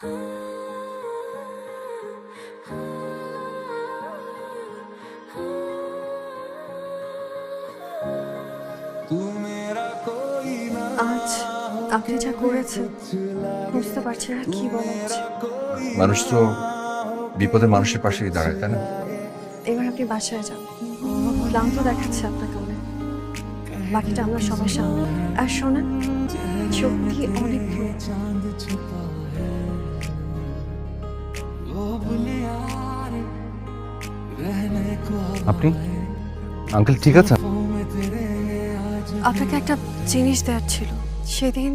আজ আপনি যা করেছেন বুঝতে পারছি না কি বলা উচিত। মানুষ তো বিপদে মানুষের পাশেই দাঁড়ায়, তাই না? এবার আপনি বাসায় যান, ক্লান্ত দেখাচ্ছে আপনাকে অনেক, বাকিটা আমরা সবার সামনে। আর শোনেন, চোখটি অনেক বড়। আপনি আঙ্কেল ঠিক আছে? আপনাকে একটা জিনিস দেওয়ার ছিল। সেদিন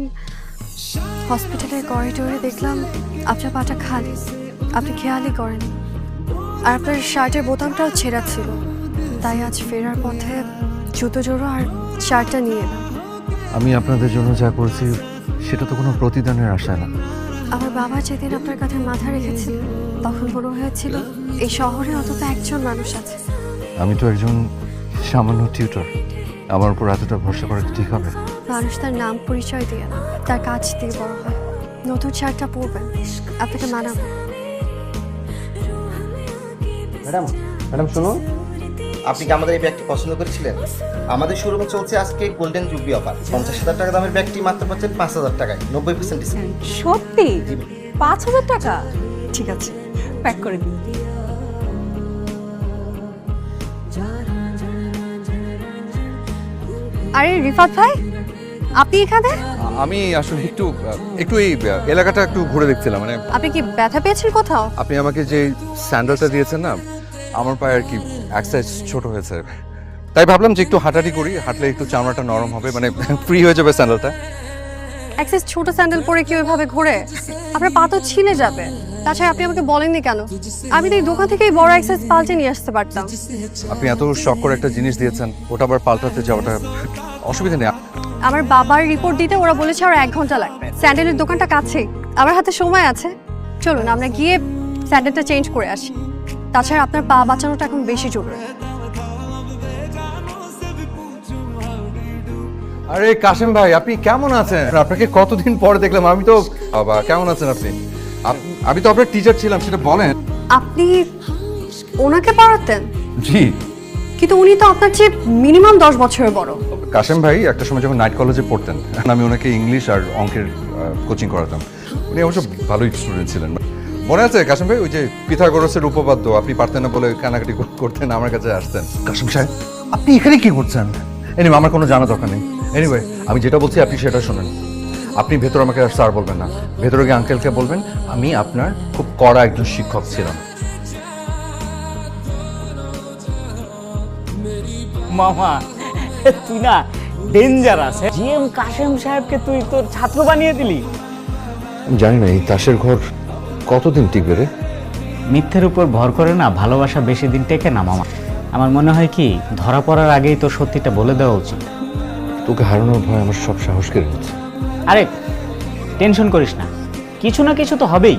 হসপিটালের করিডোরে দেখলাম আপনার পাটা খালি, আপনি খেয়ালই করেন, আর আপনার শার্টের বোতামটাও ছেঁড়া ছিল। তাই আজ ফেরার পথে জুতো জোড়ো আর শার্টটা নিয়ে এলাম। আমি আপনাদের জন্য যা করেছি সেটা তো কোনো প্রতিদানের আশায় না। আমার বাবা যেদিন আপনার কাঁধে মাথা রেখেছিল তখন মনে হয়েছিল এই শহরে অন্তত একজন মানুষ আছে। আমি তো একজন সামান্য টিউটর, আমার উপর এতটা ভরসা করা কি ঠিক হবে? মানুষ তার নাম পরিচয় দিয়ে না, তার কাজ দিয়ে বড় হয়। নতুন শার্টটা পরবেন, আপনাকে মানাবে। ম্যাডাম শুনুন, আপনি কি আমাদের এই ব্যাগটি পছন্দ করেছিলেন? আমাদের শোরুমে চলছে আজকে গোল্ডেন জুবলি অফার। 50,000 টাকা দামের ব্যাগটি মাত্র পাচ্ছেন 5,000 টাকায়, 90% ডিসকাউন্ট। সত্যি 5,000 টাকা? ঠিক আছে, প্যাক করে দিন। আরে রিফাত ভাই, আপনি এখানে? আমি আসলে একটু এই এলাকাটা একটু ঘুরে দেখছিলাম। মানে আপনি কি ব্যথা পেয়েছেন কোথাও? আপনি আমাকে যে স্যান্ডেলটা দিয়েছেন না, আমার পায়ে আর কি এক সাইজ ছোট হয়েছে, তাই ভাবলাম যে একটু হাঁটাহাঁটি করি, হাঁটলে একটু চামড়াটা নরম হবে, মানে ফ্রি হয়ে যাবে স্যান্ডেলটা। এক্সেস ছোট স্যান্ডেল পরে কি ওইভাবে ঘোরে? আপনার পা তো ছিলে যাবে। তাছাড়া আপনি আমাকে বলেননি কেন? আমি তো এই দোকান থেকেই বড় এক্সেস পাল্টে নিয়ে আসতে পারতাম। আপনি এত শখ করে একটা জিনিস দিয়েছেন, ওটা আবার পাল্টাতে যাওয়াটা অসুবিধা নেই। আমার বাবার রিপোর্ট দিতে ওরা বলেছে আর 1 ঘন্টা লাগবে। স্যান্ডেলের দোকানটা কাছেই, আমার হাতে সময় আছে। চলুন আমরা গিয়ে স্যান্ডেলটা চেঞ্জ করে আসি। তাছাড়া আপনার পা বাঁচানোটা এখন বেশি জরুরি। আরে কাশেম ভাই, আপনি কেমন আছেন? আপনাকে কতদিন পরে দেখলাম। আমি তো বাবা, কেমন আছেন আপনি? আমি তো আপনার টিচার ছিলাম, সেটা বলেন। আপনি ওনাকে পড়াতেন? জি। কিন্তু উনি তো আপনার চেয়ে মিনিমাম 10 বছরের বড়। কাশেম ভাই একটা সময় যখন নাইট কলেজে পড়তেন, আমি ওনাকে ইংলিশ আর অঙ্কের কোচিং করাতাম। উনি অবশ্য ভালোই স্টুডেন্ট ছিলেন। মনে আছে কাশেম ভাই, ওই যে পিথাগোরাসের উপপাদ্য আপনি পারতেন না বলে কানাকাটি করতেন, আমার কাছে আসতেন। কাশেম সাহেব, আপনি এখানে কি করছেন? এনিওয়ে, আমার কোনো জানা দরকার নেই। এনিওয়ে, আমি যেটা বলছি আপনি সেটা শোনেন। আপনি ভেতরে আমাকে আর স্যার বলবেন না, ভেতরে গিয়ে আঙ্কেলকে বলবেন আমি আপনার খুব কড়া একজন শিক্ষক ছিলাম। মামা, তুই না ডেঞ্জারাস। জিএম কাশেম সাহেবকে তুই তোর ছাত্র বানিয়ে দিলি। জানি না এই তাসের ঘর কতদিন টিকবে রে। মিথ্যের উপর ভর করে না ভালোবাসা বেশি দিন টেকে না মামা। আমার মনে হয় কি, ধরা পড়ার আগেই তোর সত্যিটা বলে দেওয়া উচিত। তোকে হারানোর ভয় আমার সব সাহস কেড়ে নিচ্ছে। আরে টেনশন করিস না, কিছু না কিছু তো হবেই।